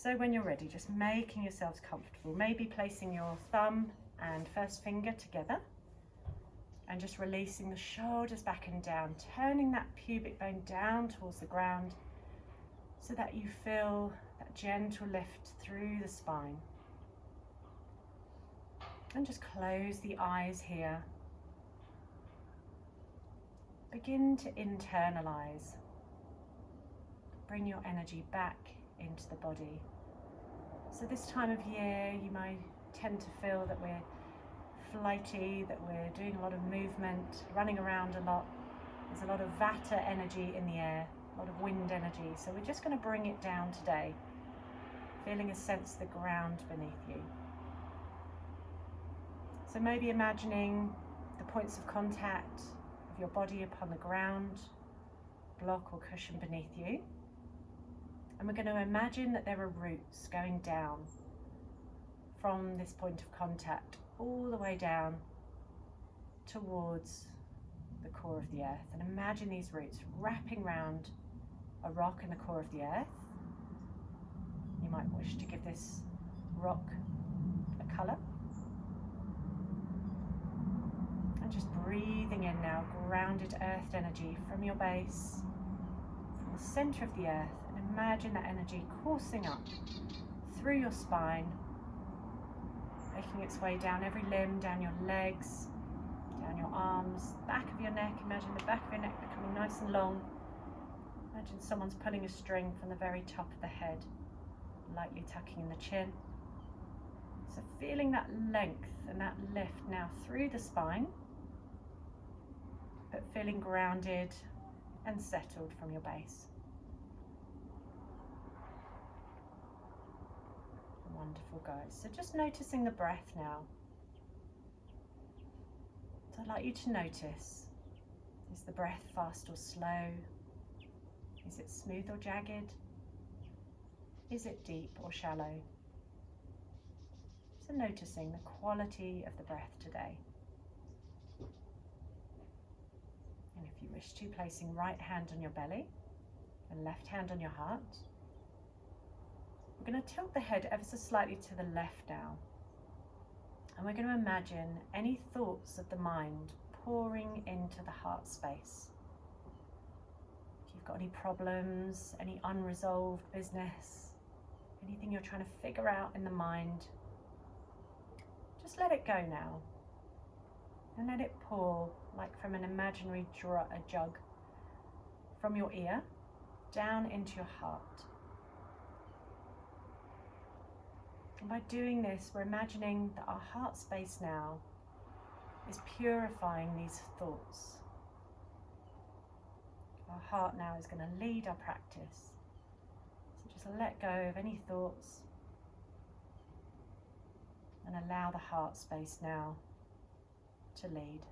So when you're ready, just making yourselves comfortable, maybe placing your thumb and first finger together and just releasing the shoulders back and down, turning that pubic bone down towards the ground so that you feel that gentle lift through the spine. And just close the eyes here. Begin to internalize. Bring your energy back into the body. So this time of year you might tend to feel that we're flighty, that we're doing a lot of movement, running around a lot. There's a lot of vata energy in the air, a lot of wind energy. So we're just going to bring it down today, feeling a sense of the ground beneath you. So maybe imagining the points of contact of your body upon the ground, block or cushion beneath you. And we're going to imagine that there are roots going down from this point of contact all the way down towards the core of the earth. And imagine these roots wrapping round a rock in the core of the earth. You might wish to give this rock a colour. And just breathing in now grounded earth energy from your base, from the centre of the earth. Imagine that energy coursing up through your spine, making its way down every limb, down your legs, down your arms, back of your neck. Imagine the back of your neck becoming nice and long. Imagine someone's pulling a string from the very top of the head, lightly tucking in the chin. So feeling that length and that lift now through the spine, but feeling grounded and settled from your base. Wonderful, guys. So just noticing the breath now. So I'd like you to notice, is the breath fast or slow? Is it smooth or jagged? Is it deep or shallow? So noticing the quality of the breath today. And if you wish to, placing right hand on your belly and left hand on your heart. We're going to tilt the head ever so slightly to the left now. And we're going to imagine any thoughts of the mind pouring into the heart space. If you've got any problems, any unresolved business, anything you're trying to figure out in the mind, just let it go now. And let it pour like from an imaginary jug from your ear down into your heart. And by doing this, we're imagining that our heart space now is purifying these thoughts. Our heart now is going to lead our practice. So just let go of any thoughts and allow the heart space now to lead.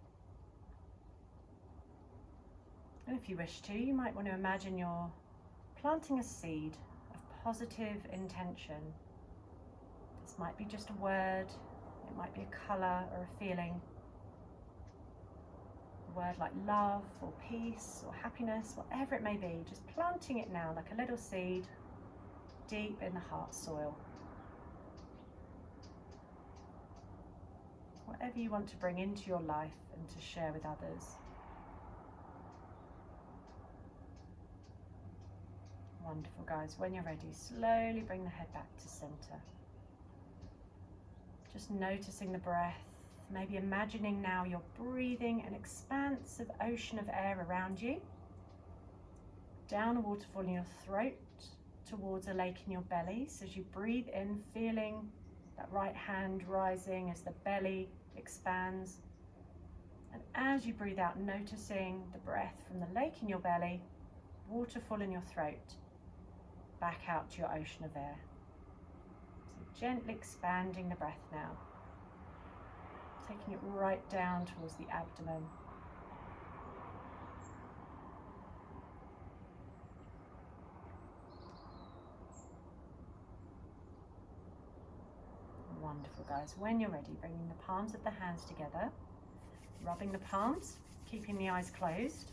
And if you wish to, you might want to imagine you're planting a seed of positive intention. This might be just a word, it might be a colour or a feeling. A word like love or peace or happiness, whatever it may be, just planting it now like a little seed deep in the heart soil. Whatever you want to bring into your life and to share with others. Wonderful, guys. When you're ready, slowly bring the head back to center. Just noticing the breath, maybe imagining now you're breathing an expansive ocean of air around you, down a waterfall in your throat towards a lake in your belly. So as you breathe in, feeling that right hand rising as the belly expands, and as you breathe out, noticing the breath from the lake in your belly, waterfall in your throat, back out to your ocean of air. Gently expanding the breath now, taking it right down towards the abdomen. Wonderful, guys. When you're ready, bringing the palms of the hands together, rubbing the palms, keeping the eyes closed,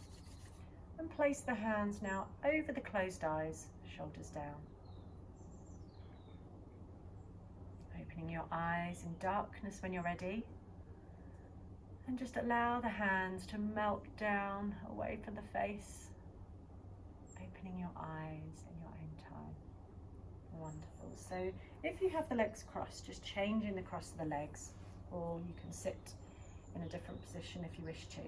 and place the hands now over the closed eyes, shoulders down. Opening your eyes in darkness when you're ready. And just allow the hands to melt down away from the face. Opening your eyes in your own time. Wonderful. So if you have the legs crossed, just changing the cross of the legs, or you can sit in a different position if you wish to.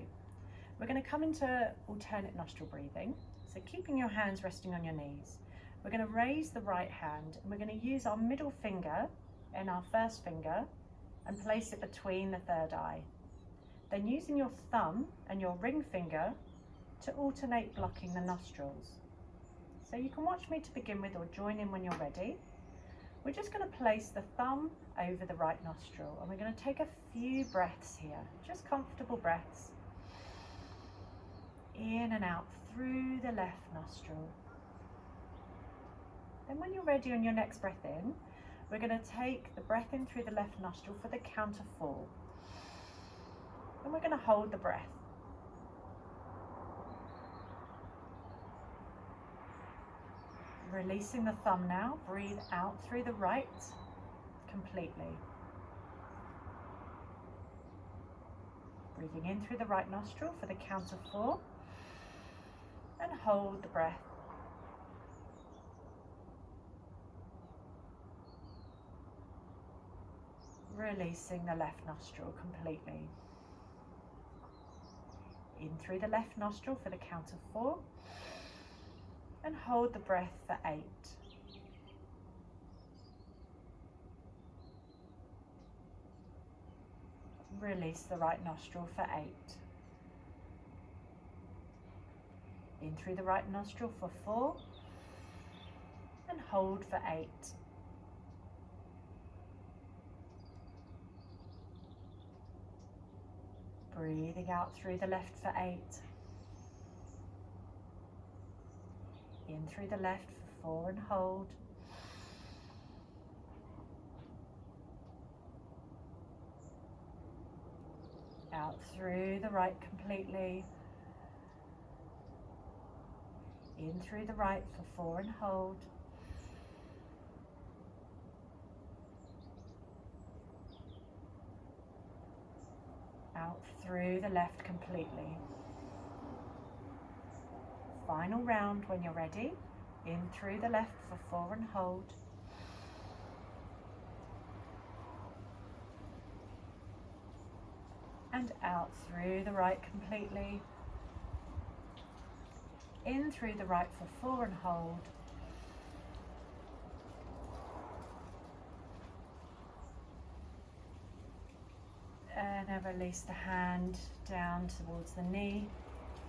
We're going to come into alternate nostril breathing. So keeping your hands resting on your knees. We're going to raise the right hand and we're going to use our middle finger and our first finger and place it between the third eye. Then using your thumb and your ring finger to alternate blocking the nostrils. So you can watch me to begin with or join in when you're ready. We're just going to place the thumb over the right nostril and we're going to take a few breaths here, just comfortable breaths. In and out through the left nostril. Then when you're ready on your next breath in, we're going to take the breath in through the left nostril for the count of 4. And we're going to hold the breath. Releasing the thumb now, breathe out through the right completely. Breathing in through the right nostril for the count of 4. And hold the breath. Releasing the left nostril completely. In through the left nostril for the count of 4. And hold the breath for 8. Release the right nostril for 8. In through the right nostril for 4. And hold for 8. Breathing out through the left for 8. In through the left for 4 and hold. Out through the right completely. In through the right for 4 and hold. Out through the left completely. Final round when you're ready. In through the left for 4 and hold. And out through the right completely. In through the right for 4 and hold. And now release the hand down towards the knee.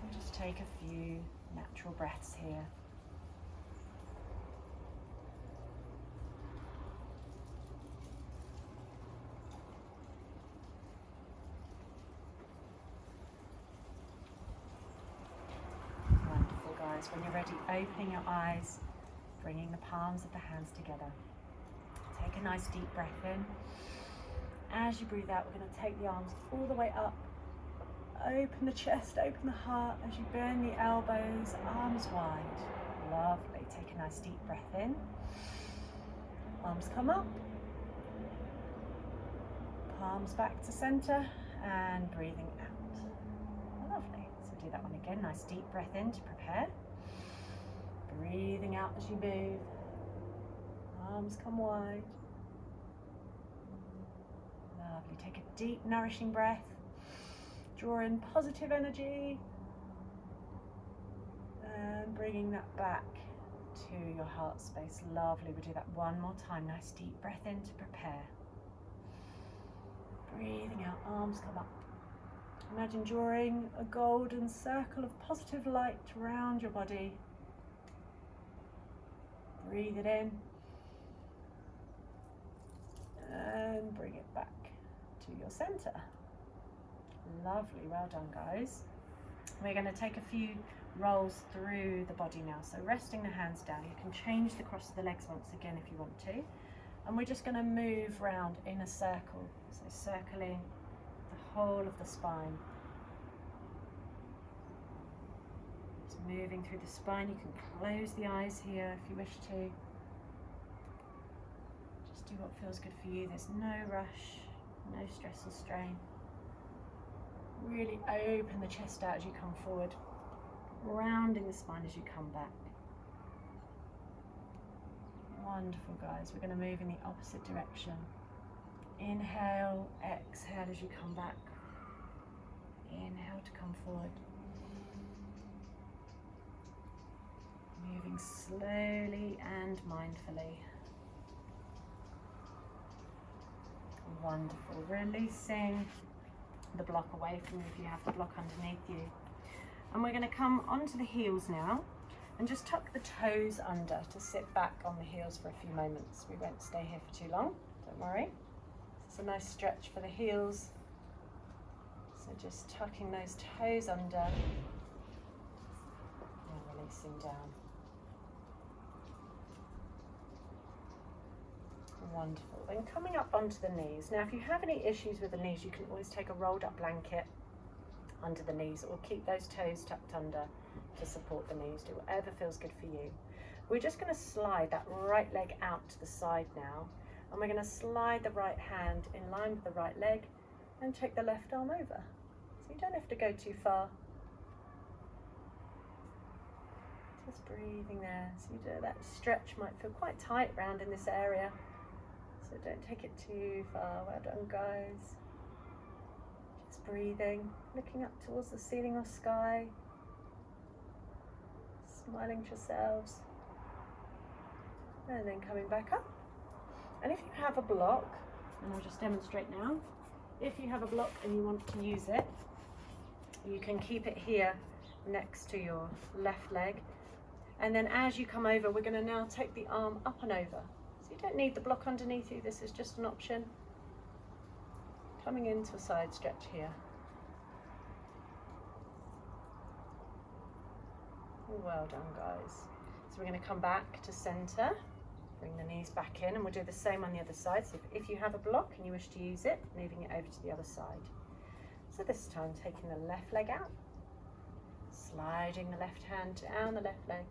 And just take a few natural breaths here. Wonderful, guys. When you're ready, opening your eyes, bringing the palms of the hands together. Take a nice deep breath in. As you breathe out, we're going to take the arms all the way up. Open the chest, open the heart as you bend the elbows, arms wide. Lovely. Take a nice deep breath in. Arms come up. Palms back to center and breathing out. Lovely. So do that one again. Nice deep breath in to prepare. Breathing out as you move. Arms come wide. Lovely. Take a deep, nourishing breath. Draw in positive energy. And bringing that back to your heart space. Lovely. We'll do that one more time. Nice deep breath in to prepare. Breathing out, arms come up. Imagine drawing a golden circle of positive light around your body. Breathe it in. And bring it back to your center. Lovely, well done, guys. We're going to take a few rolls through the body now. So resting the hands down, you can change the cross of the legs once again if you want to. And we're just going to move round in a circle. So circling the whole of the spine. Just moving through the spine. You can close the eyes here if you wish to. Just do what feels good for you. There's no rush, no stress or strain. Really open the chest out as you come forward, rounding the spine as you come back. Wonderful, guys. We're going to move in the opposite direction. Inhale, exhale as you come back. Inhale to come forward. Moving slowly and mindfully. Wonderful. Releasing the block away from you if you have the block underneath you. And we're going to come onto the heels now and just tuck the toes under to sit back on the heels for a few moments. We won't stay here for too long, don't worry. It's a nice stretch for the heels. So just tucking those toes under and releasing down. Wonderful. Then coming up onto the knees. Now if you have any issues with the knees, you can always take a rolled up blanket under the knees, or keep those toes tucked under to support the knees. Do whatever feels good for you. We're just going to slide that right leg out to the side now, and we're going to slide the right hand in line with the right leg and take the left arm over. So you don't have to go too far. Just breathing there. So you do that stretch might feel quite tight round in this area. So don't take it too far. Well done, guys. Just breathing, looking up towards the ceiling or sky, smiling to yourselves, and then coming back up. And if you have a block, and I'll just demonstrate now, if you have a block and you want to use it, you can keep it here next to your left leg. And then as you come over, we're going to now take the arm up and over. So you don't need the block underneath you, this is just an option. Coming into a side stretch here. Well done, guys. So we're going to come back to center, bring the knees back in, and we'll do the same on the other side. So if you have a block and you wish to use it, moving it over to the other side. So this time taking the left leg out, sliding the left hand down the left leg,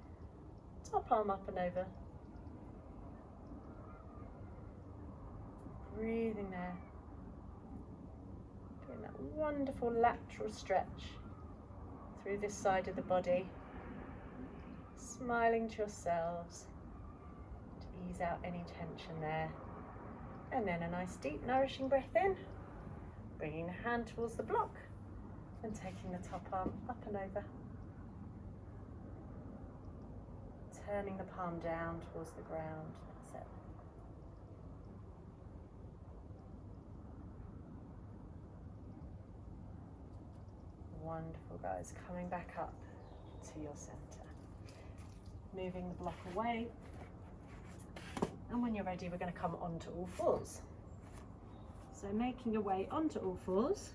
top arm up and over. Breathing there. Doing that wonderful lateral stretch through this side of the body. Smiling to yourselves to ease out any tension there. And then a nice deep nourishing breath in, bringing the hand towards the block and taking the top arm up and over. Turning the palm down towards the ground. That's it. Wonderful, guys. Coming back up to your center. Moving the block away. And when you're ready, we're going to come onto all fours. So making your way onto all fours.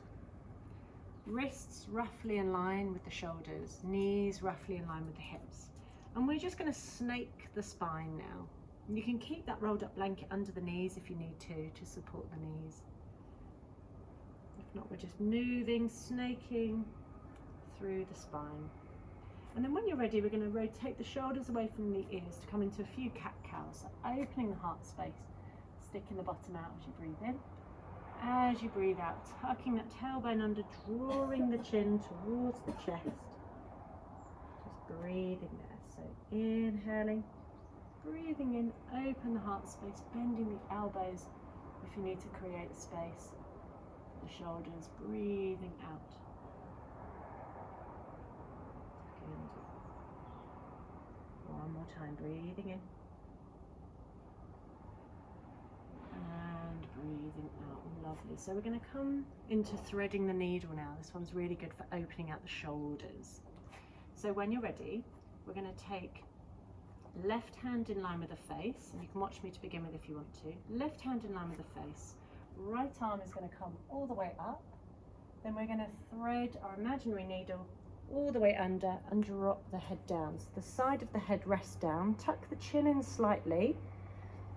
Wrists roughly in line with the shoulders. Knees roughly in line with the hips. And we're just going to snake the spine now. You can keep that rolled up blanket under the knees if you need to support the knees. If not, we're just moving, snaking through the spine. And then when you're ready, we're going to rotate the shoulders away from the ears to come into a few cat-cows. So opening the heart space, sticking the bottom out as you breathe in. As you breathe out, tucking that tailbone under, drawing the chin towards the chest. Just breathing there. So inhaling, breathing in, open the heart space, bending the elbows if you need to create space. The shoulders, breathing out. One more time, breathing in and breathing out. Lovely. So we're going to come into threading the needle now. This one's really good for opening out the shoulders. So when you're ready, we're going to take left hand in line with the face, and you can watch me to begin with if you want to. Left hand in line with the face. Right arm is going to come all the way up. Then we're going to thread our imaginary needle all the way under and drop the head down. So the side of the head rests down, tuck the chin in slightly.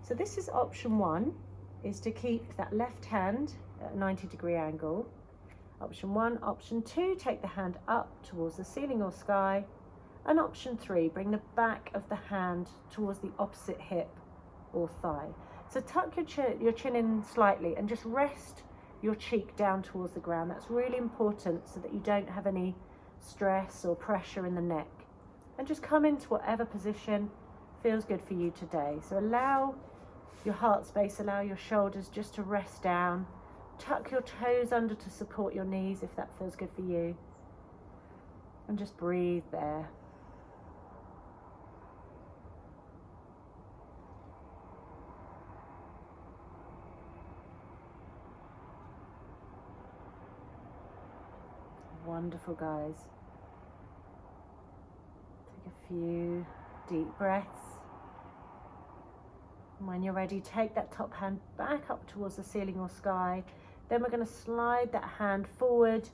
So this is option one, is to keep that left hand at a 90-degree angle. Option one. Option two, take the hand up towards the ceiling or sky. And option three, bring the back of the hand towards the opposite hip or thigh. So tuck your chin in slightly and just rest your cheek down towards the ground. That's really important so that you don't have any stress or pressure in the neck. And just come into whatever position feels good for you today. So allow your heart space, allow your shoulders just to rest down. Tuck your toes under to support your knees if that feels good for you. And just breathe there. Wonderful, guys. Take a few deep breaths. And when you're ready, take that top hand back up towards the ceiling or sky. Then we're going to slide that hand forward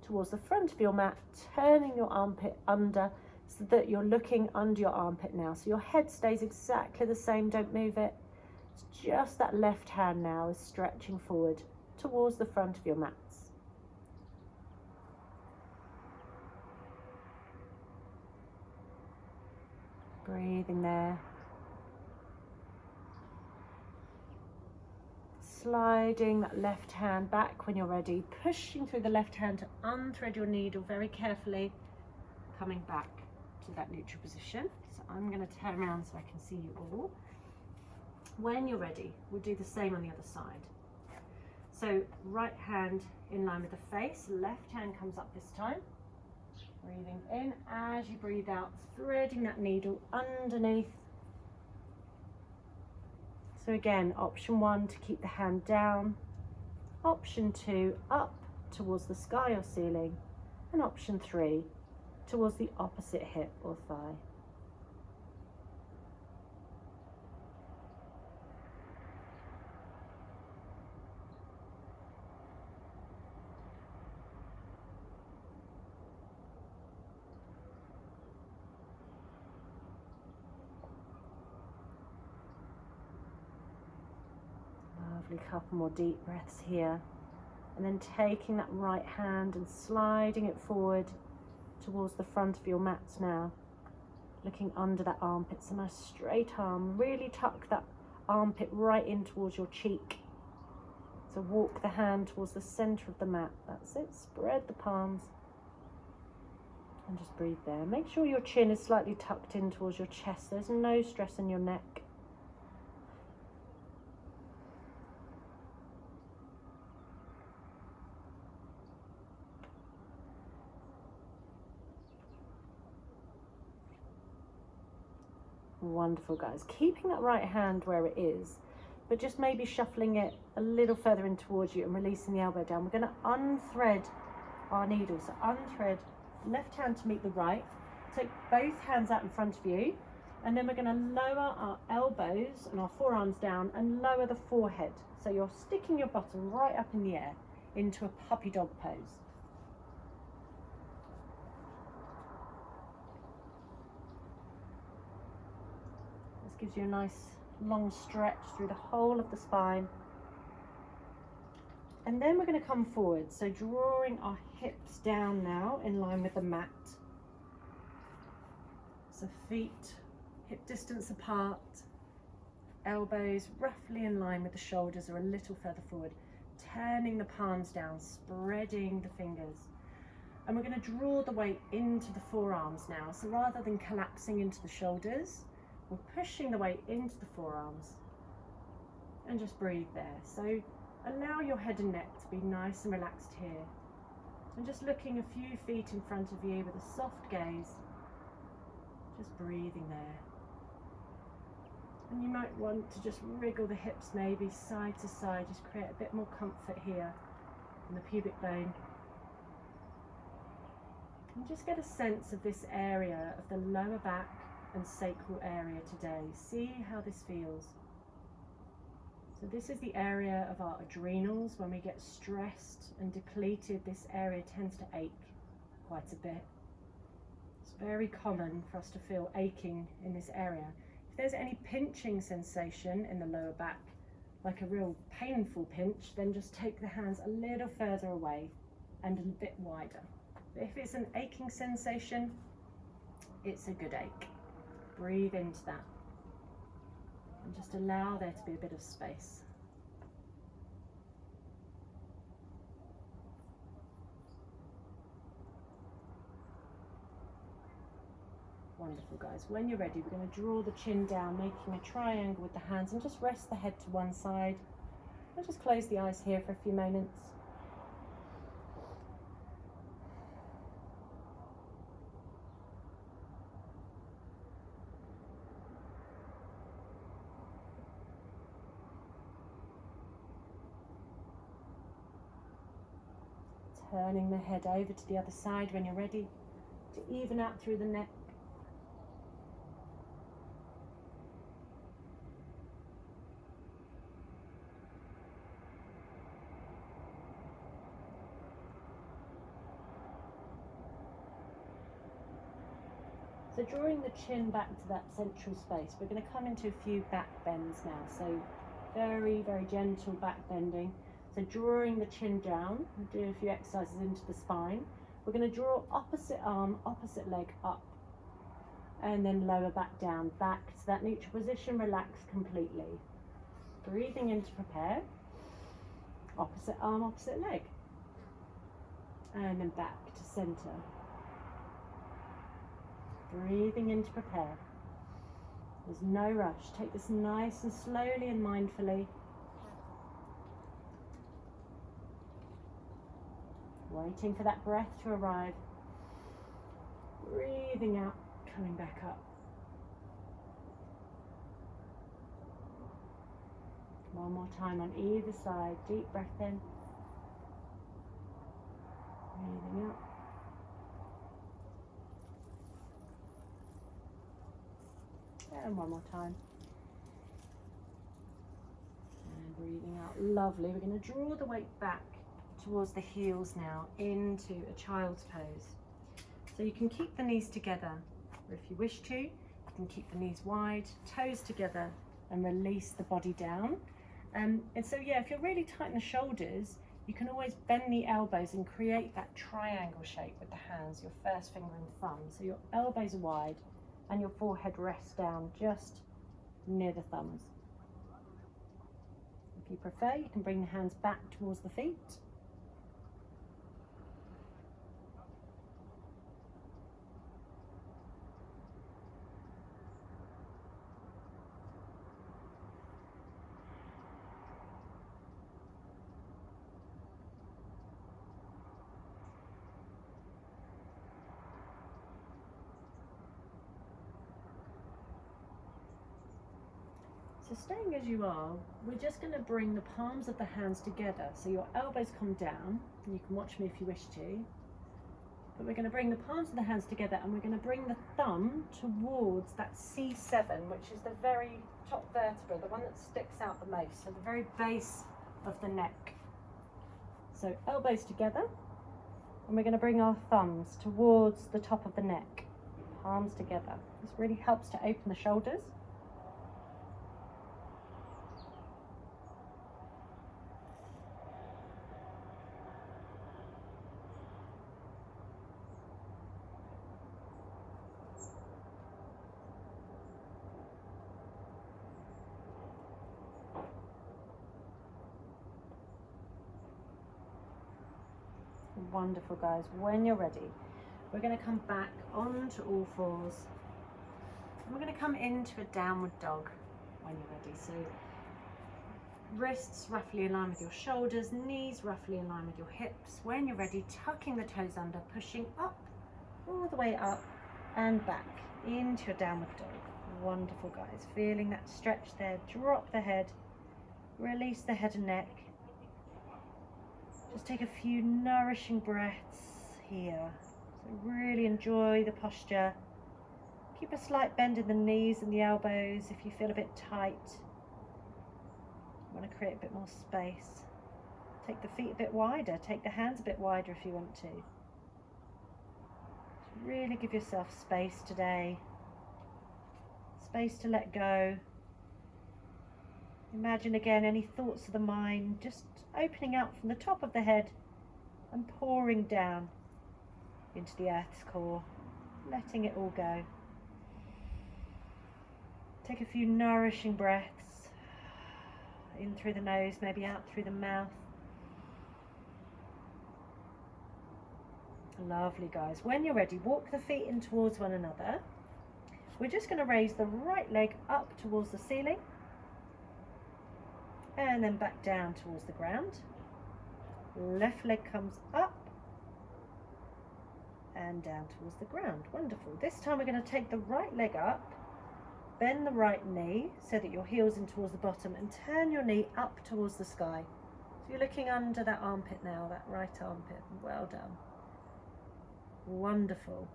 towards the front of your mat, turning your armpit under so that you're looking under your armpit now. So your head stays exactly the same, don't move it. It's just that left hand now is stretching forward towards the front of your mats. Breathing there. Sliding that left hand back when you're ready, pushing through the left hand to unthread your needle very carefully, coming back to that neutral position. So I'm going to turn around so I can see you all. When you're ready, we'll do the same on the other side. So right hand in line with the face, left hand comes up this time. Breathing in as you breathe out, threading that needle underneath. So again, option 1 to keep the hand down, option 2 up towards the sky or ceiling, and option 3 towards the opposite hip or thigh. Couple more deep breaths here, and then taking that right hand and sliding it forward towards the front of your mats now, looking under that armpit. So nice straight arm, really tuck that armpit right in towards your cheek. So walk the hand towards the center of the mat. That's it. Spread the palms and just breathe there. Make sure your chin is slightly tucked in towards your chest. There's no stress in your neck. Wonderful, guys. Keeping that right hand where it is, but just maybe shuffling it a little further in towards you and releasing the elbow down. We're going to unthread our needle. So unthread left hand to meet the right. Take both hands out in front of you, and then we're going to lower our elbows and our forearms down and lower the forehead. So you're sticking your bottom right up in the air into a puppy dog pose. Gives you a nice long stretch through the whole of the spine. And then we're going to come forward, so drawing our hips down now in line with the mat. So feet hip distance apart, elbows roughly in line with the shoulders or a little further forward, turning the palms down, spreading the fingers. And we're going to draw the weight into the forearms now. So rather than collapsing into the shoulders, we're pushing the weight into the forearms and just breathe there. So allow your head and neck to be nice and relaxed here. And just looking a few feet in front of you with a soft gaze, just breathing there. And you might want to just wriggle the hips maybe side to side, just create a bit more comfort here in the pubic bone. And just get a sense of this area of the lower back and sacral area today. See how this feels. So this is the area of our adrenals. When we get stressed and depleted, this area tends to ache quite a bit. It's very common for us to feel aching in this area. If there's any pinching sensation in the lower back, like a real painful pinch, then just take the hands a little further away and a bit wider. But if it's an aching sensation, it's a good ache. Breathe into that. And just allow there to be a bit of space. Wonderful, guys. When you're ready, we're going to draw the chin down, making a triangle with the hands, and just rest the head to one side. And just close the eyes here for a few moments. Turning the head over to the other side when you're ready, to even out through the neck. So drawing the chin back to that central space, we're going to come into a few back bends now. So very, very gentle back bending. So drawing the chin down, we'll do a few exercises into the spine. We're going to draw opposite arm, opposite leg up, and then lower back down, back to that neutral position, relax completely. Breathing in to prepare. Opposite arm, opposite leg. And then back to center. Breathing in to prepare. There's no rush. Take this nice and slowly and mindfully. Waiting for that breath to arrive. Breathing out, coming back up. One more time on either side. Deep breath in. Breathing out. And one more time. And breathing out. Lovely. We're going to draw the weight back towards the heels now into a child's pose. So you can keep the knees together, or if you wish to, you can keep the knees wide, toes together, and release the body down. And so yeah, if you're really tight in the shoulders, you can always bend the elbows and create that triangle shape with the hands, your first finger and thumb. So your elbows are wide and your forehead rests down just near the thumbs. If you prefer, you can bring the hands back towards the feet. So staying as you are, we're just going to bring the palms of the hands together. So your elbows come down, and you can watch me if you wish to. But we're going to bring the palms of the hands together, and we're going to bring the thumb towards that C7, which is the very top vertebra, the one that sticks out the most, so the very base of the neck. So elbows together, and we're going to bring our thumbs towards the top of the neck, palms together. This really helps to open the shoulders. Wonderful, guys. When you're ready, we're going to come back onto all fours, and we're going to come into a downward dog when you're ready. So wrists roughly in line with your shoulders, knees roughly in line with your hips. When you're ready, tucking the toes under, pushing up, all the way up and back into your downward dog. Wonderful, guys. Feeling that stretch there. Drop the head, release the head and neck. Just take a few nourishing breaths here. So really enjoy the posture. Keep a slight bend in the knees and the elbows if you feel a bit tight. You want to create a bit more space. Take the feet a bit wider. Take the hands a bit wider if you want to. Just really give yourself space today. Space to let go. Imagine again any thoughts of the mind just opening out from the top of the head and pouring down into the earth's core, letting it all go. Take a few nourishing breaths. In through the nose, maybe out through the mouth. Lovely, guys. When you're ready, walk the feet in towards one another. We're just going to raise the right leg up towards the ceiling and then back down towards the ground. Left leg comes up and down towards the ground. Wonderful. This time we're going to take the right leg up, bend the right knee so that your heel's in towards the bottom, and turn your knee up towards the sky. So you're looking under that armpit now, that right armpit. Well done. Wonderful.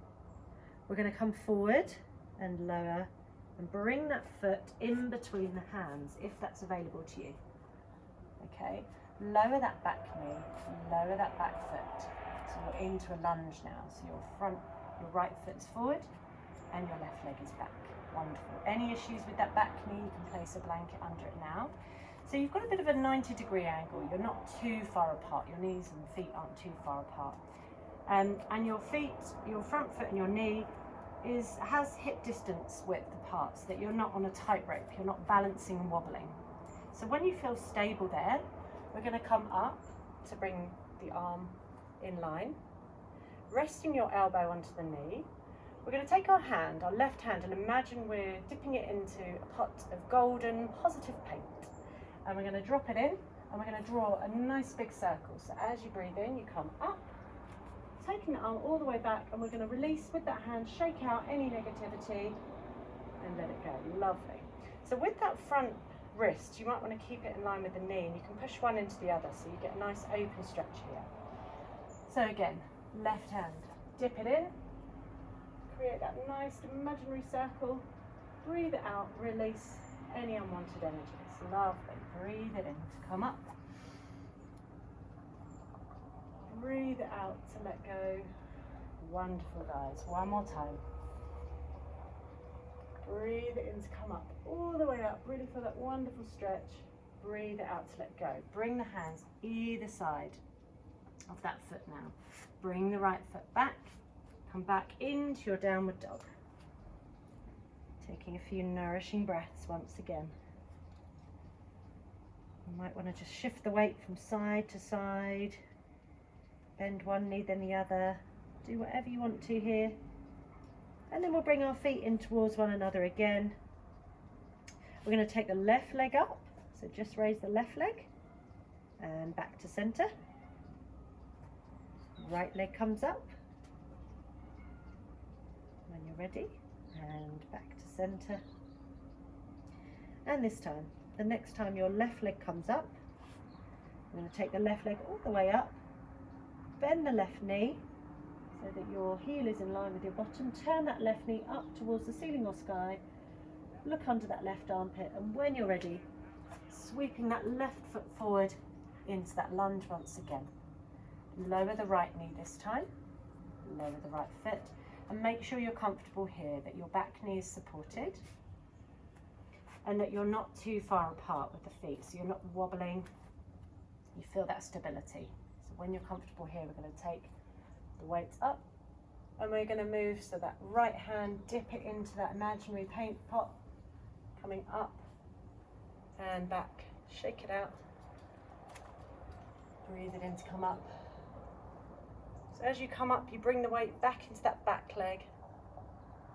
We're going to come forward and lower and bring that foot in between the hands if that's available to you. Okay, lower that back knee, lower that back foot. So you're into a lunge now. So your right foot's forward and your left leg is back. Wonderful. Any issues with that back knee, you can place a blanket under it now. So you've got a bit of a 90-degree angle. You're not too far apart. Your knees and feet aren't too far apart. And your feet, your front foot and your knee has hip distance width apart, so that you're not on a tightrope, you're not balancing and wobbling. So when you feel stable there, we're going to come up to bring the arm in line, resting your elbow onto the knee. We're going to take our hand, our left hand, and imagine we're dipping it into a pot of golden positive paint. And we're going to drop it in, and we're going to draw a nice big circle. So as you breathe in, you come up, taking the arm all the way back, and we're going to release with that hand, shake out any negativity and let it go. Lovely. So with that front wrist, you might want to keep it in line with the knee, and you can push one into the other so you get a nice open stretch here. So again, left hand, dip it in, create that nice imaginary circle, breathe it out, release any unwanted energies. Lovely. Breathe it in to come up. Breathe it out to let go. Wonderful, guys. One more time. Breathe it in to come up, all the way up. Really feel that wonderful stretch. Breathe it out to let go. Bring the hands either side of that foot now. Bring the right foot back. Come back into your downward dog. Taking a few nourishing breaths once again. You might want to just shift the weight from side to side. Bend one knee then the other. Do whatever you want to here. And then we'll bring our feet in towards one another again. We're going to take the left leg up. So just raise the left leg and back to center. Right leg comes up. When you're ready, and back to center. And this time, the next time your left leg comes up, I'm going to take the left leg all the way up. Bend the left knee so that your heel is in line with your bottom. Turn that left knee up towards the ceiling or sky. Look under that left armpit, and when you're ready, sweeping that left foot forward into that lunge once again. Lower the right knee this time, lower the right foot, and make sure you're comfortable here, that your back knee is supported and that you're not too far apart with the feet, so you're not wobbling. You feel that stability. So when you're comfortable here, we're going to take the weights up, and we're going to move so that right hand, dip it into that imaginary paint pot, coming up and back. Shake it out. Breathe it in to come up. So as you come up, you bring the weight back into that back leg.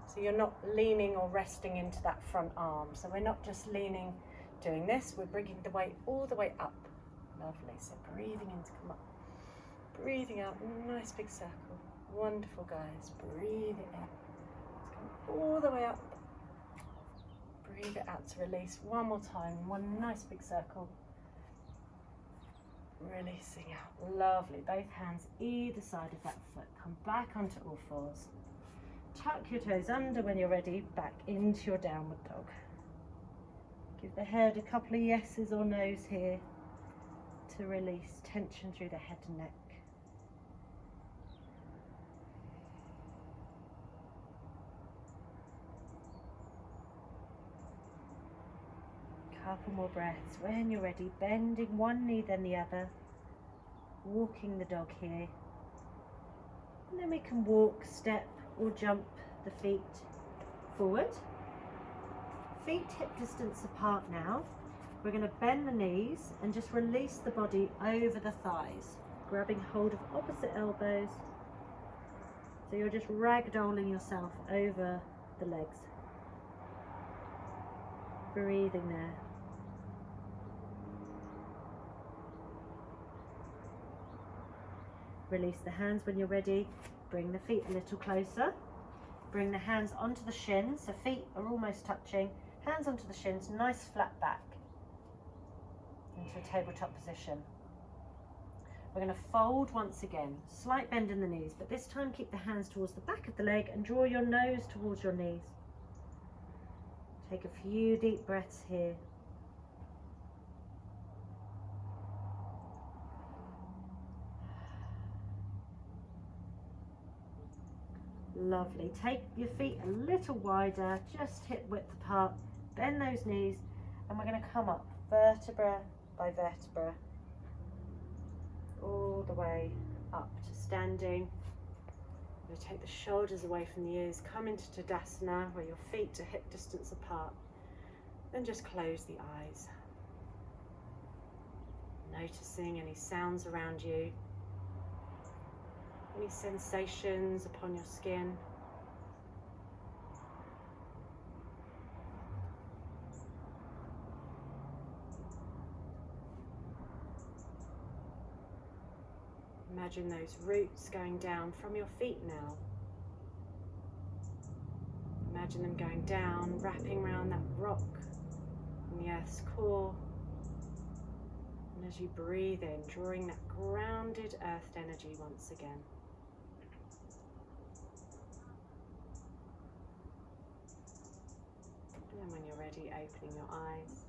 So you're not leaning or resting into that front arm. So we're not just leaning, doing this, we're bringing the weight all the way up. Lovely. So breathing in to come up. Breathing out, nice big circle. Wonderful, guys. Breathe it in. Let's come all the way up. Breathe it out to release. One more time. One nice big circle. Releasing out. Lovely. Both hands either side of that foot. Come back onto all fours. Tuck your toes under when you're ready. Back into your downward dog. Give the head a couple of yeses or no's here to release tension through the head and neck. Couple more breaths. When you're ready, bending one knee then the other, walking the dog here, and then we can walk, step or jump the feet forward, Feet hip distance apart now. We're going to bend the knees and just release the body over the thighs, grabbing hold of opposite elbows. So you're just ragdolling yourself over the legs. Breathing there. Release the hands when you're ready. Bring the feet a little closer. Bring the hands onto the shins, so feet are almost touching. Hands onto the shins, nice flat back. Into a tabletop position. We're going to fold once again. Slight bend in the knees, but this time keep the hands towards the back of the leg and draw your nose towards your knees. Take a few deep breaths here. Lovely. Take your feet a little wider, just hip width apart. Bend those knees, and we're going to come up vertebra by vertebra, all the way up to standing. We're going to take the shoulders away from the ears, come into Tadasana, where your feet are hip distance apart. Then just close the eyes. Noticing any sounds around you. Any sensations upon your skin? Imagine those roots going down from your feet now. Imagine them going down, wrapping around that rock in the earth's core. And as you breathe in, drawing that grounded earthed energy once again. And then when you're ready, opening your eyes.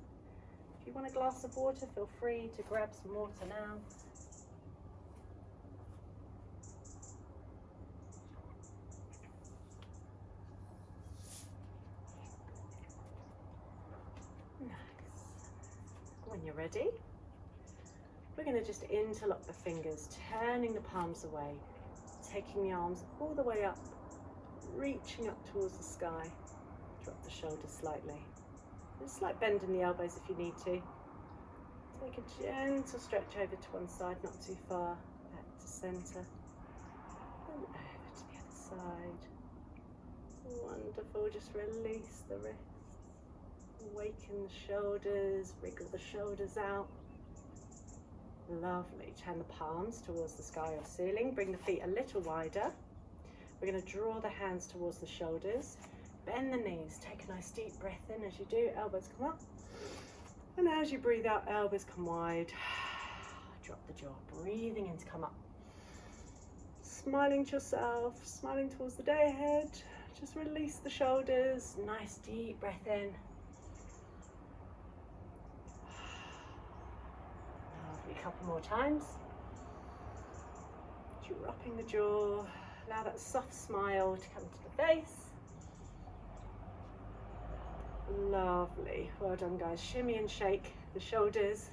If you want a glass of water, feel free to grab some water now. Nice. When you're ready, we're going to just interlock the fingers, turning the palms away, taking the arms all the way up, reaching up towards the sky. Drop the shoulders slightly. Just slight bend in the elbows if you need to. Take a gentle stretch over to one side, not too far, back to centre. And over to the other side. Wonderful, just release the wrists. Awaken the shoulders, wriggle the shoulders out. Lovely. Turn the palms towards the sky or ceiling. Bring the feet a little wider. We're going to draw the hands towards the shoulders. Bend the knees. Take a nice deep breath in as you do. Elbows come up. And as you breathe out, elbows come wide. Drop the jaw. Breathing in to come up. Smiling to yourself. Smiling towards the day ahead. Just release the shoulders. Nice deep breath in. A couple more times. Dropping the jaw. Allow that soft smile to come to the face. Lovely. Well done, guys. Shimmy and shake the shoulders.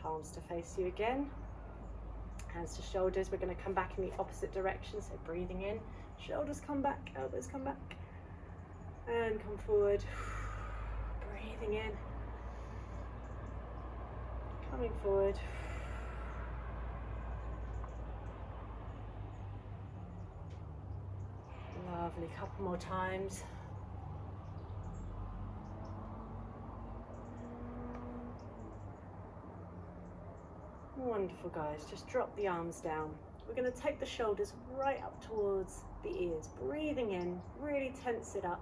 Palms to face you again. Hands to shoulders. We're going to come back in the opposite direction. So breathing in. Shoulders come back. Elbows come back. And come forward. Breathing in. Coming forward. Lovely, couple more times. Wonderful, guys. Just drop the arms down. We're going to take the shoulders right up towards the ears. Breathing in, really tense it up.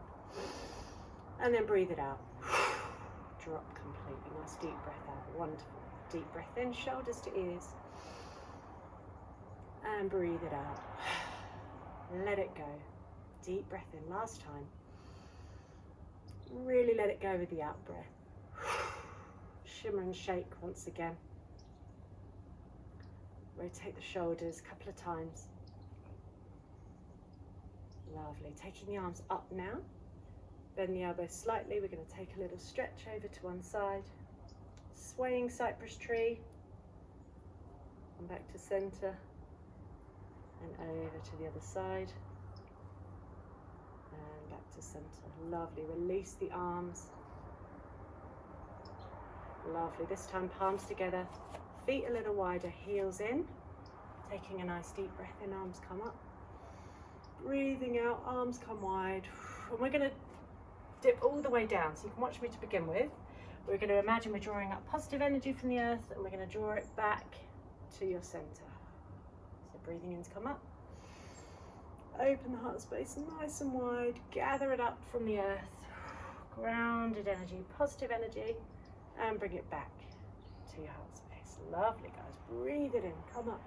And then breathe it out. Drop completely. Nice deep breath out. Wonderful. Deep breath in, shoulders to ears. And breathe it out. Let it go. Deep breath in, last time. Really let it go with the out breath. Shimmer and shake once again. Rotate the shoulders a couple of times. Lovely. Taking the arms up now. Bend the elbows slightly. We're going to take a little stretch over to one side. Swaying cypress tree. And back to centre. And over to the other side. And back to center. Lovely. Release the arms. Lovely. This time palms together, feet a little wider, heels in. Taking a nice deep breath in, arms come up. Breathing out, arms come wide. And we're going to dip all the way down, so you can watch me to begin with. We're going to imagine we're drawing up positive energy from the earth, and we're going to draw it back to your center. So breathing in to come up. Open the heart space nice and wide. Gather it up from the earth. Grounded energy, positive energy, and bring it back to your heart space. Lovely, guys. Breathe it in, come up.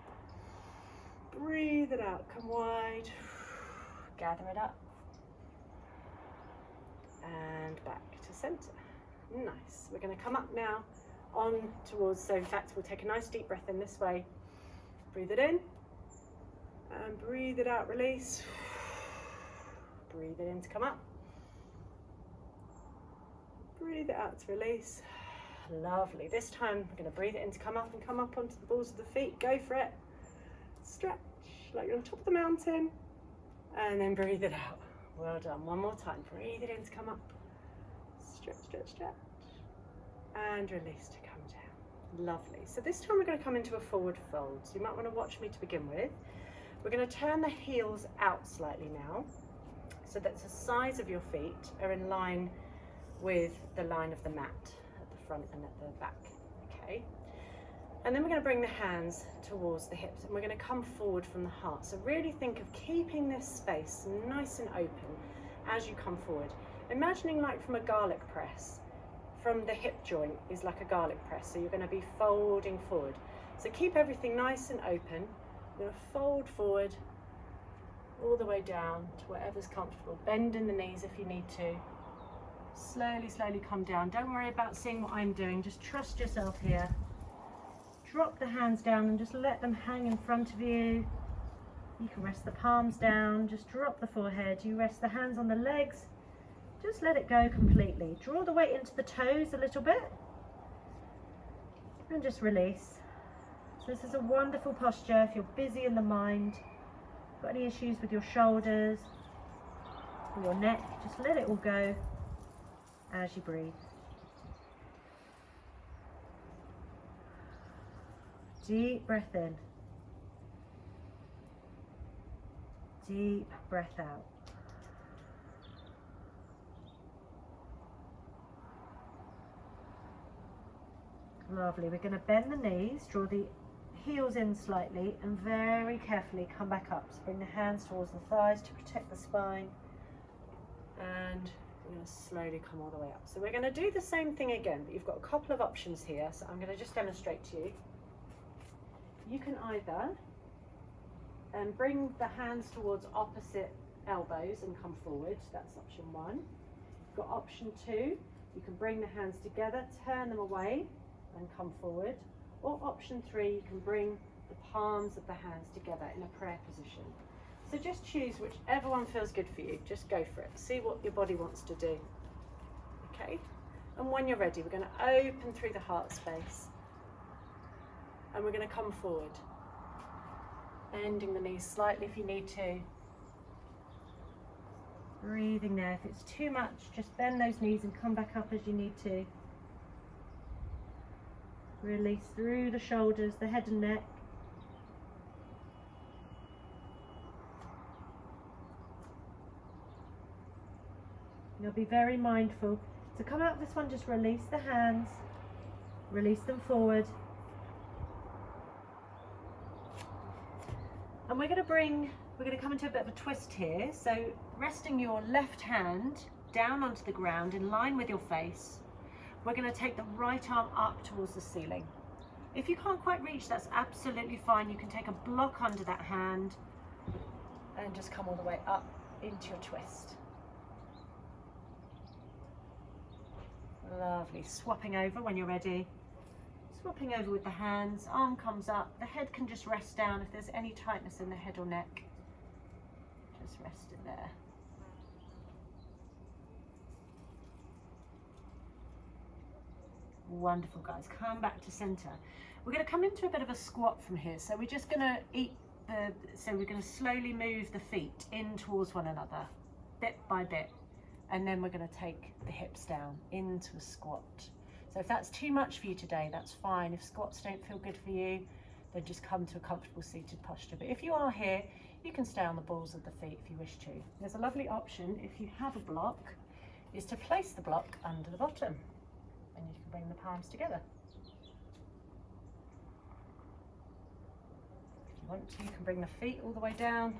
Breathe it out, come wide. Gather it up. And back to center. Nice. We're going to come up now on towards, so in fact we'll take a nice deep breath in this way. Breathe it in and breathe it out, release. Breathe it in to come up. Breathe it out to release. Lovely. This time we're going to breathe it in to come up and come up onto the balls of the feet. Go for it. Stretch like you're on top of the mountain and then breathe it out. Well done. One more time. Breathe it in to come up. Stretch, stretch, stretch. And release to come down. Lovely. So this time we're going to come into a forward fold. So you might want to watch me to begin with. We're going to turn the heels out slightly now, so that the sides of your feet are in line with the line of the mat at the front and at the back. Okay. And then we're going to bring the hands towards the hips, and we're going to come forward from the heart. So really think of keeping this space nice and open as you come forward. Imagining like from a garlic press, from the hip joint is like a garlic press. So you're going to be folding forward. So keep everything nice and open. You're going to fold forward all the way down to whatever's comfortable. Bend in the knees if you need to. Slowly, slowly come down. Don't worry about seeing what I'm doing. Just trust yourself here. Drop the hands down and just let them hang in front of you. You can rest the palms down. Just drop the forehead. You rest the hands on the legs. Just let it go completely. Draw the weight into the toes a little bit. And just release. So this is a wonderful posture if you're busy in the mind. Got any issues with your shoulders or your neck, just let it all go as you breathe. Deep breath in. Deep breath out. Lovely. We're going to bend the knees, draw the heels in slightly, and very carefully come back up. So bring the hands towards the thighs to protect the spine, and we're going to slowly come all the way up. So we're going to do the same thing again, but you've got a couple of options here, so I'm going to just demonstrate to you. You can either bring the hands towards opposite elbows and come forward. That's option one. You've got option two. You can bring the hands together, turn them away and come forward. Or option three, you can bring the palms of the hands together in a prayer position. So just choose whichever one feels good for you. Just go for it. See what your body wants to do. Okay? And when you're ready, we're going to open through the heart space. And we're going to come forward. Bending the knees slightly if you need to. Breathing there. If it's too much, just bend those knees and come back up as you need to. Release through the shoulders, the head and neck. You'll be very mindful. To come out of this one, just release the hands, release them forward. And we're going to come into a bit of a twist here. So resting your left hand down onto the ground in line with your face. We're going to take the right arm up towards the ceiling. If you can't quite reach, that's absolutely fine. You can take a block under that hand and just come all the way up into your twist. Lovely. Swapping over when you're ready. Swapping over with the hands. Arm comes up. The head can just rest down. If there's any tightness in the head or neck, just rest it there. Wonderful, guys. Come back to center. We're going to come into a bit of a squat from here. So we're just going to we're going to slowly move the feet in towards one another, bit by bit. And then we're going to take the hips down into a squat. So if that's too much for you today, that's fine. If squats don't feel good for you, then just come to a comfortable seated posture. But if you are here, you can stay on the balls of the feet if you wish to. There's a lovely option, if you have a block, is to place the block under the bottom, and you can bring the palms together. If you want to, you can bring the feet all the way down,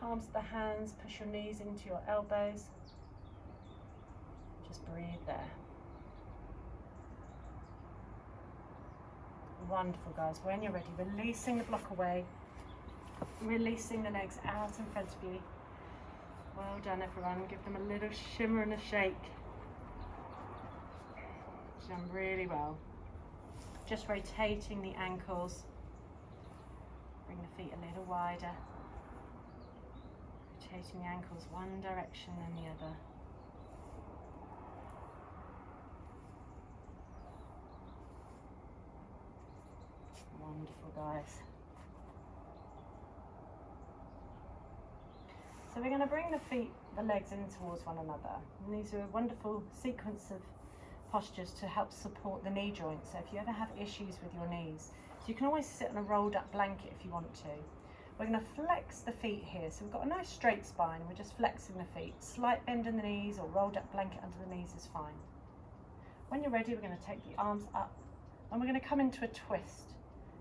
palms of the hands, push your knees into your elbows. Just breathe there. Wonderful, guys. When you're ready, releasing the block away, releasing the legs out in front of you. Well done, everyone. Give them a little shimmer and a shake. You've done really well. Just rotating the ankles. Bring the feet a little wider. Rotating the ankles one direction and the other. Wonderful, guys. So we're going to bring the legs in towards one another. And these are a wonderful sequence of postures to help support the knee joint. So if you ever have issues with your knees, so you can always sit on a rolled up blanket if you want to. We're going to flex the feet here. So we've got a nice straight spine. We're just flexing the feet. Slight bend in the knees or rolled up blanket under the knees is fine. When you're ready, we're going to take the arms up and we're going to come into a twist.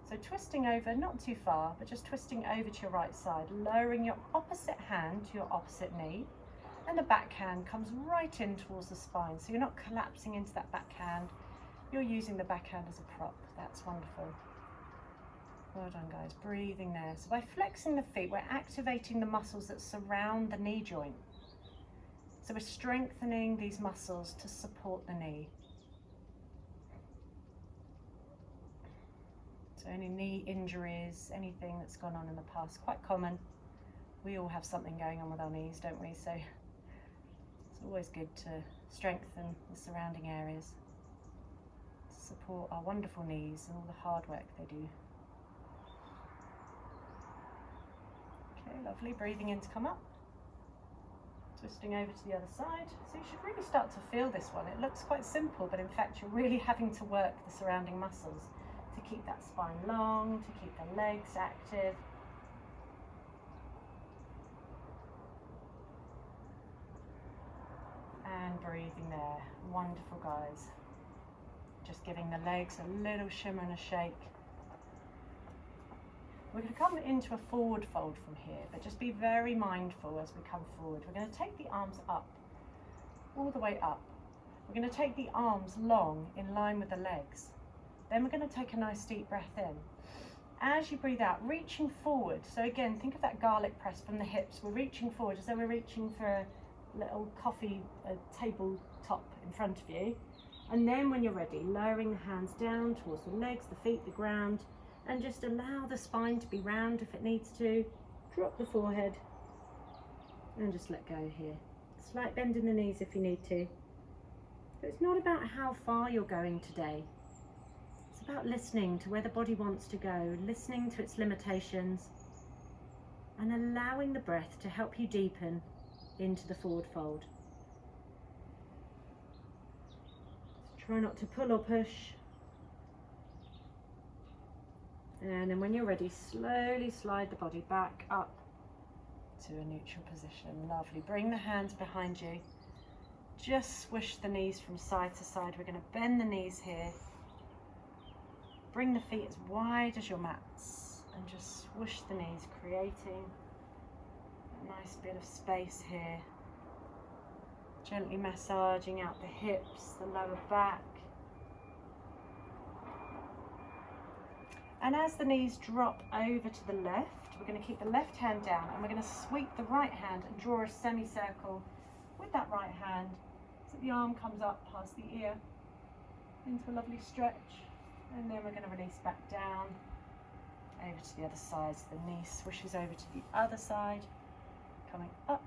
So twisting over, not too far, but just twisting over to your right side, lowering your opposite hand to your opposite knee, and the back hand comes right in towards the spine. So you're not collapsing into that back hand, you're using the back hand as a prop. That's wonderful. Well done, guys. Breathing there. So by flexing the feet, we're activating the muscles that surround the knee joint. So we're strengthening these muscles to support the knee. So any knee injuries, anything that's gone on in the past, quite common. We all have something going on with our knees, don't we? So it's always good to strengthen the surrounding areas, to support our wonderful knees and all the hard work they do. Okay, lovely. Breathing in to come up. Twisting over to the other side. So you should really start to feel this one. It looks quite simple, but in fact you're really having to work the surrounding muscles to keep that spine long, to keep the legs active. And breathing there. Wonderful, guys. Just giving the legs a little shimmer and a shake. We're going to come into a forward fold from here, but just be very mindful as we come forward. We're going to take the arms up, all the way up. We're going to take the arms long in line with the legs. Then we're going to take a nice deep breath in. As you breathe out, reaching forward. So again, think of that garlic press from the hips. We're reaching forward as though we're reaching for a little coffee table top in front of you. And then when you're ready, lowering the hands down towards the legs, the feet, the ground, and just allow the spine to be round if it needs to. Drop the forehead and just let go here. Slight bend in the knees if you need to. But it's not about how far you're going today. It's about listening to where the body wants to go, listening to its limitations, and allowing the breath to help you deepen into the forward fold. So try not to pull or push. And then when you're ready, slowly slide the body back up to a neutral position. Lovely. Bring the hands behind you. Just swish the knees from side to side. We're going to bend the knees here. Bring the feet as wide as your mats and just swoosh the knees, creating a nice bit of space here. Gently massaging out the hips, the lower back. And as the knees drop over to the left, we're going to keep the left hand down and we're going to sweep the right hand and draw a semicircle with that right hand so the arm comes up past the ear into a lovely stretch. And then we're going to release back down over to the other side. So the knee swishes over to the other side, coming up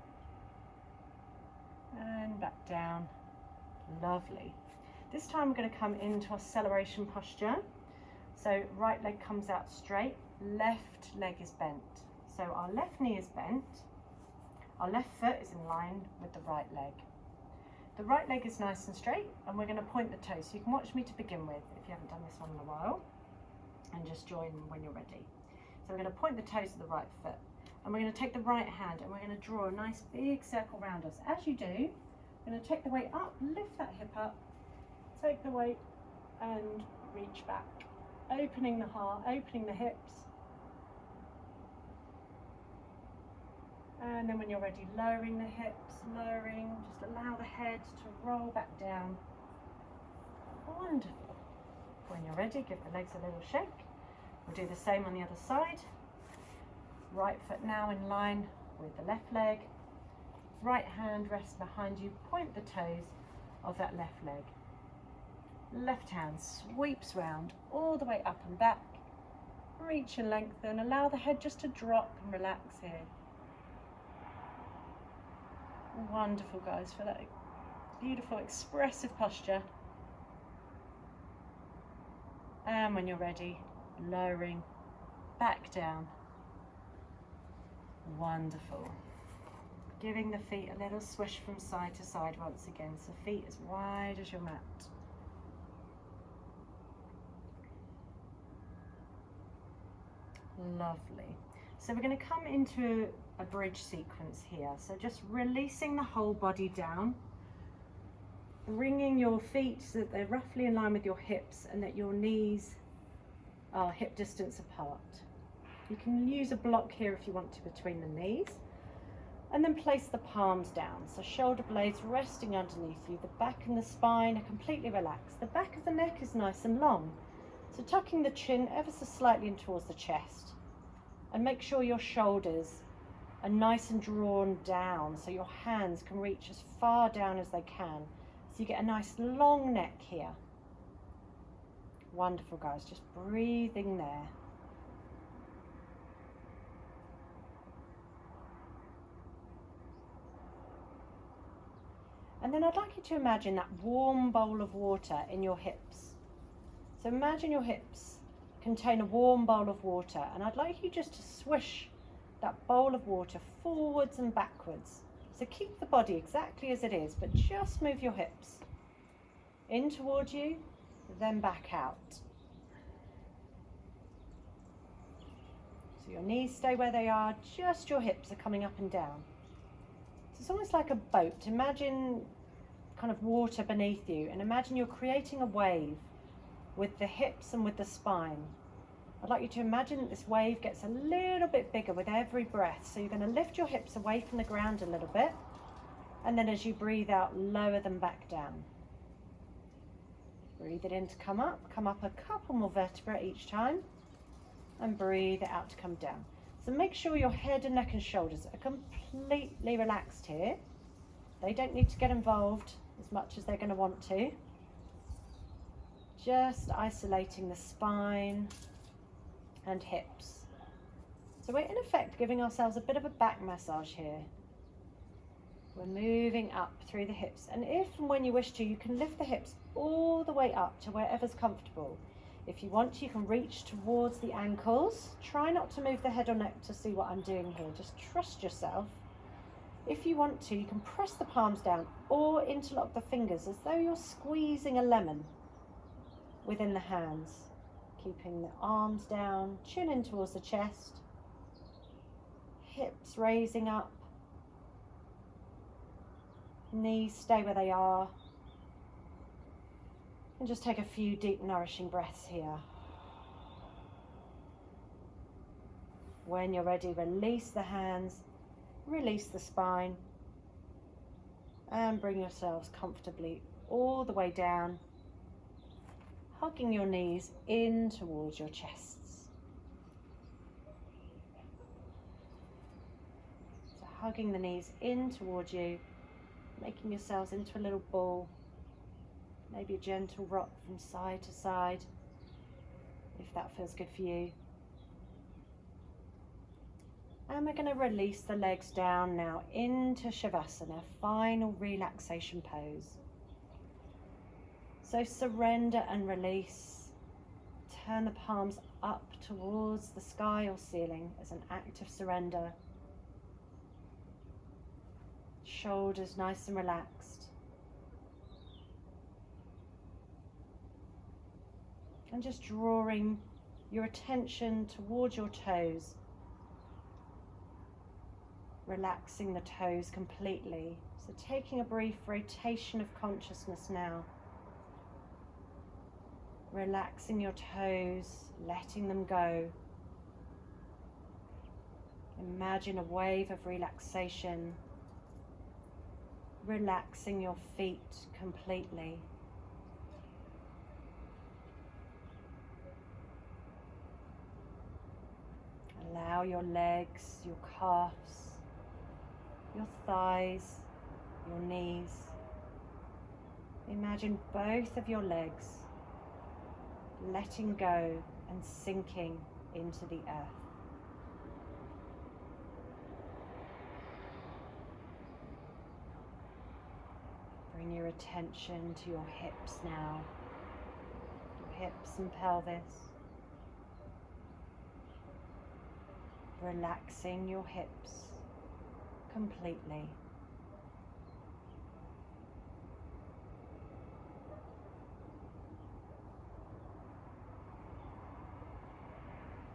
and back down. Lovely. This time we're going to come into acceleration posture. So right leg comes out straight, left leg is bent. So our left knee is bent, our left foot is in line with the right leg. The right leg is nice and straight, and we're going to point the toes. So you can watch me to begin with if you haven't done this one in a while, and just join when you're ready. So we're going to point the toes of the right foot, and we're going to take the right hand and we're going to draw a nice big circle around us. As you do, you're going to take the weight up, lift that hip up, take the weight and reach back, opening the heart, opening the hips. And then when you're ready, lowering the hips, lowering, just allow the head to roll back down. Wonderful. When you're ready, give the legs a little shake. We'll do the same on the other side. Right foot now in line with the left leg. Right hand rests behind you, point the toes of that left leg. Left hand sweeps round all the way up and back. Reach and lengthen, allow the head just to drop and relax here. Wonderful, guys, for that beautiful expressive posture. And when you're ready, lowering back down. Wonderful. Giving the feet a little swish from side to side once again, so feet as wide as your mat. Lovely. So we're going to come into a bridge sequence here. So just releasing the whole body down, bringing your feet so that they're roughly in line with your hips and that your knees are hip distance apart. You can use a block here if you want to between the knees, and then place the palms down. So shoulder blades resting underneath you, the back and the spine are completely relaxed. The back of the neck is nice and long. So tucking the chin ever so slightly in towards the chest, and make sure your shoulders are nice and drawn down so your hands can reach as far down as they can. So you get a nice long neck here. Wonderful, guys, just breathing there. And then I'd like you to imagine that warm bowl of water in your hips. So imagine your hips contain a warm bowl of water, and I'd like you just to swish that bowl of water forwards and backwards. So keep the body exactly as it is, but just move your hips in towards you, then back out. So your knees stay where they are, just your hips are coming up and down. So it's almost like a boat. Imagine kind of water beneath you, and imagine you're creating a wave with the hips and with the spine. I'd like you to imagine that this wave gets a little bit bigger with every breath. So you're going to lift your hips away from the ground a little bit, and then as you breathe out, lower them back down. Breathe it in to come up a couple more vertebrae each time, and breathe it out to come down. So make sure your head and neck and shoulders are completely relaxed here. They don't need to get involved as much as they're going to want to. Just isolating the spine and hips. So we're in effect giving ourselves a bit of a back massage here. We're moving up through the hips, and if and when you wish to, you can lift the hips all the way up to wherever's comfortable. If you want to, you can reach towards the ankles. Try not to move the head or neck to see what I'm doing here. Just trust yourself. If you want to, you can press the palms down or interlock the fingers as though you're squeezing a lemon within the hands. Keeping the arms down, chin in towards the chest, hips raising up, knees stay where they are, and just take a few deep nourishing breaths here. When you're ready, release the hands, release the spine, and bring yourselves comfortably all the way down, hugging your knees in towards your chests. So hugging the knees in towards you, making yourselves into a little ball, maybe a gentle rock from side to side, if that feels good for you. And we're going to release the legs down now into Shavasana, final relaxation pose. So surrender and release. Turn the palms up towards the sky or ceiling as an act of surrender. Shoulders nice and relaxed. And just drawing your attention towards your toes, relaxing the toes completely. So taking a brief rotation of consciousness now. Relaxing your toes, letting them go. Imagine a wave of relaxation, relaxing your feet completely. Allow your legs, your calves, your thighs, your knees. Imagine both of your legs letting go and sinking into the earth. Bring your attention to your hips now, your hips and pelvis. Relaxing your hips completely.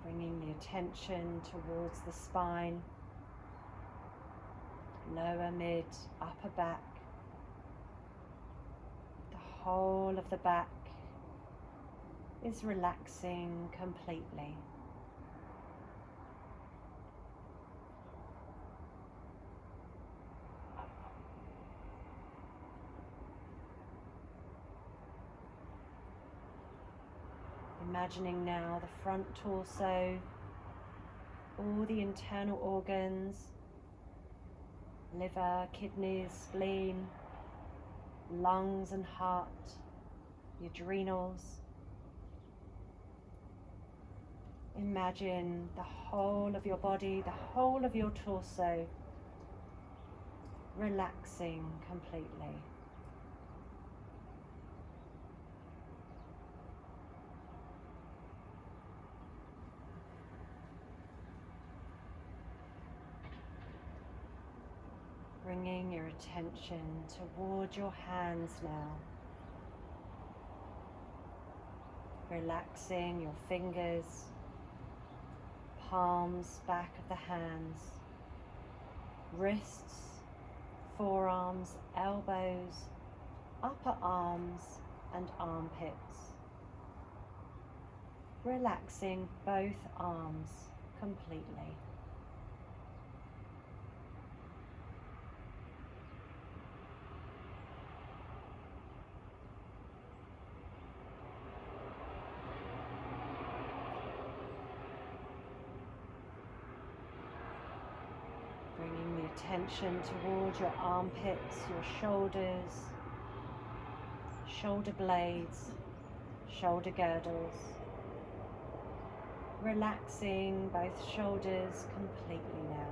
Bringing the attention towards the spine, lower, mid, upper back. The whole of the back is relaxing completely. Imagining now the front torso, all the internal organs, liver, kidneys, spleen, lungs and heart, the adrenals. Imagine the whole of your body, the whole of your torso, relaxing completely. Bringing your attention towards your hands now. Relaxing your fingers, palms, back of the hands, wrists, forearms, elbows, upper arms and armpits. Relaxing both arms completely. Bringing the attention towards your armpits, your shoulders, shoulder blades, shoulder girdles. Relaxing both shoulders completely now.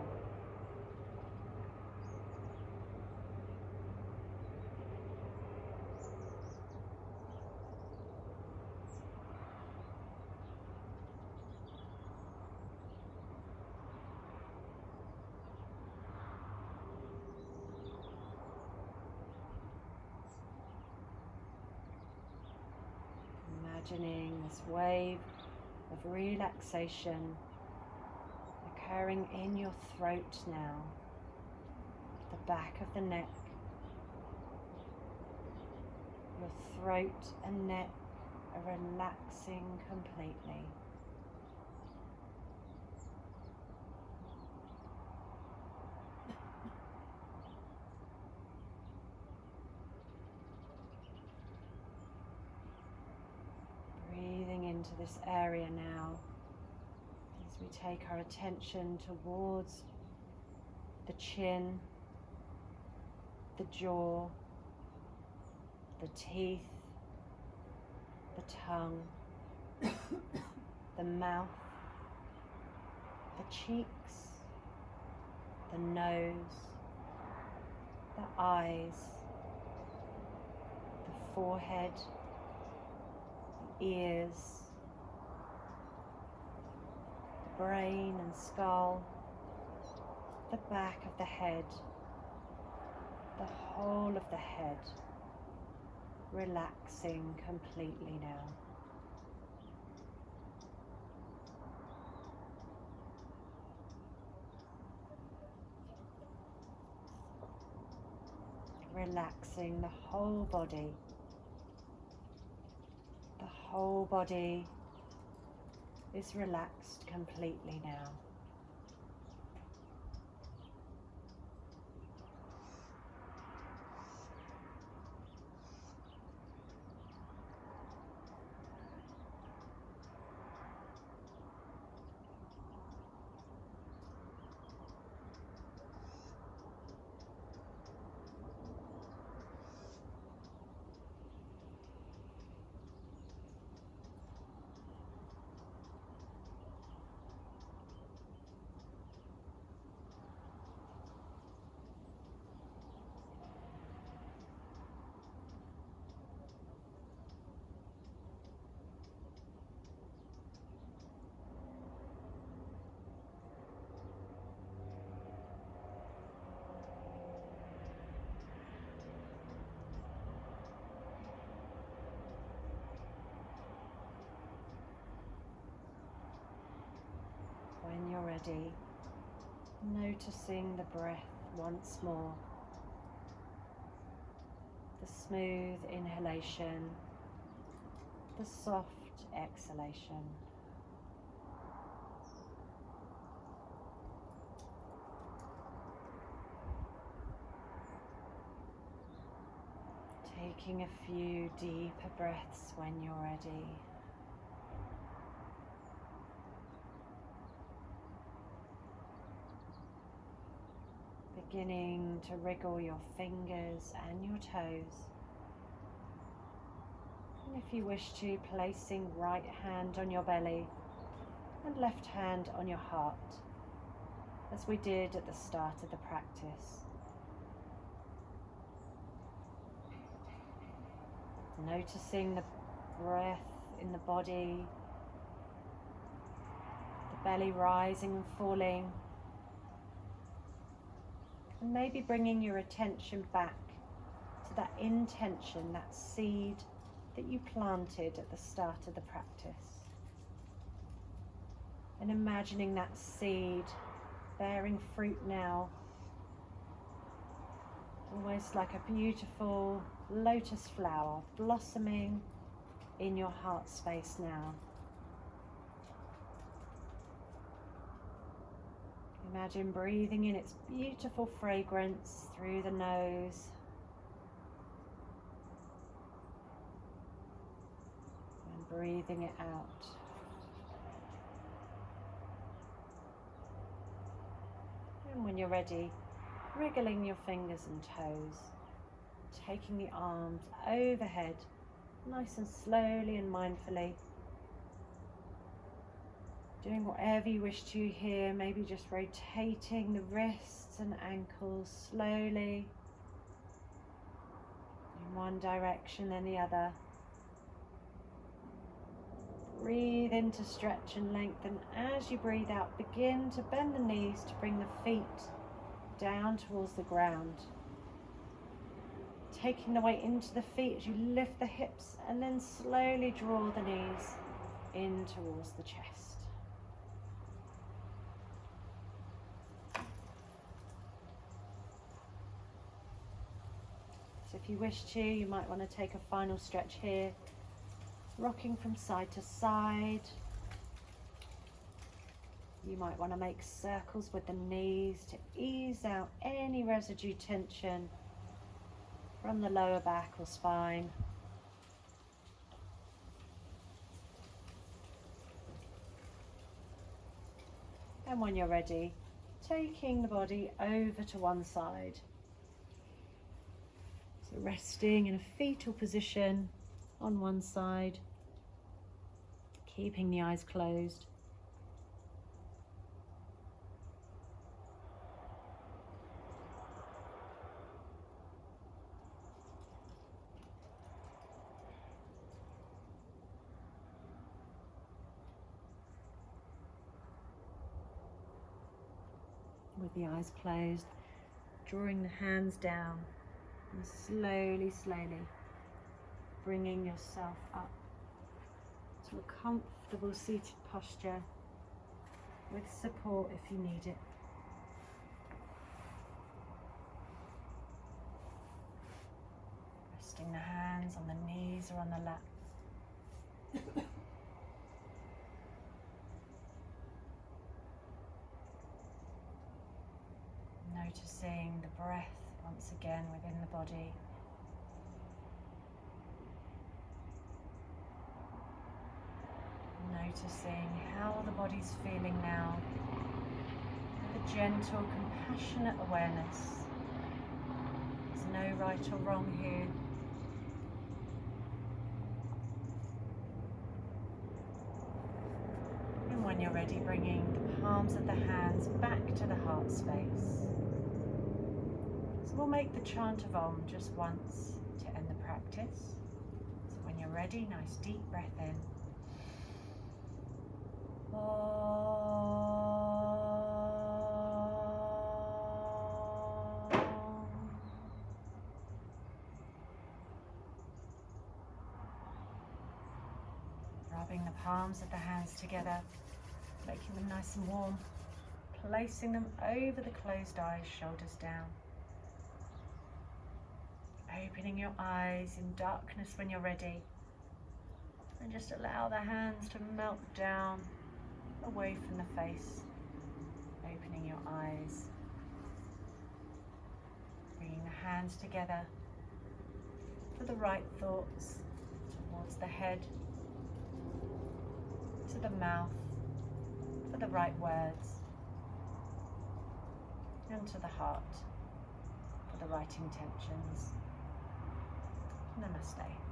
Imagining this wave of relaxation occurring in your throat now, the back of the neck. Your throat and neck are relaxing completely. Breathing into this area now as we take our attention towards the chin, the jaw, the teeth, the tongue, the mouth, the cheeks, the nose, the eyes, the forehead, the ears, the brain and skull, the back of the head, the whole of the head, relaxing completely now. relaxing the whole body. The whole body is relaxed completely now. When you're ready, noticing the breath once more. The smooth inhalation, the soft exhalation. Taking a few deeper breaths when you're ready. Beginning to wriggle your fingers and your toes. And if you wish to, placing right hand on your belly and left hand on your heart, as we did at the start of the practice. Noticing the breath in the body, the belly rising and falling. And maybe bringing your attention back to that intention, that seed that you planted at the start of the practice. And imagining that seed bearing fruit now, almost like a beautiful lotus flower blossoming in your heart space now. Imagine breathing in its beautiful fragrance through the nose. And breathing it out. And when you're ready, wriggling your fingers and toes, taking the arms overhead, nice and slowly and mindfully. Doing whatever you wish to here, maybe just rotating the wrists and ankles slowly in one direction then the other. Breathe in to stretch and lengthen. As you breathe out, begin to bend the knees to bring the feet down towards the ground. Taking the weight into the feet as you lift the hips and then slowly draw the knees in towards the chest. So if you wish to, you might want to take a final stretch here, rocking from side to side. You might want to make circles with the knees to ease out any residue tension from the lower back or spine. And when you're ready, taking the body over to one side. So resting in a fetal position on one side, keeping the eyes closed. With the eyes closed, drawing the hands down and slowly bringing yourself up to a comfortable seated posture with support if you need it. Resting the hands on the knees or on the lap. Noticing the breath once again within the body. Noticing how the body's feeling now, with a gentle, compassionate awareness. There's no right or wrong here. And when you're ready, bringing the palms of the hands back to the heart space. So we'll make the chant of Om just once to end the practice. So when you're ready, nice deep breath in. Rubbing the palms of the hands together, making them nice and warm, placing them over the closed eyes, shoulders down. Opening your eyes in darkness when you're ready, and just allow the hands to melt down away from the face, opening your eyes, bringing the hands together for the right thoughts towards the head, to the mouth, for the right words, and to the heart for the right intentions. Namaste.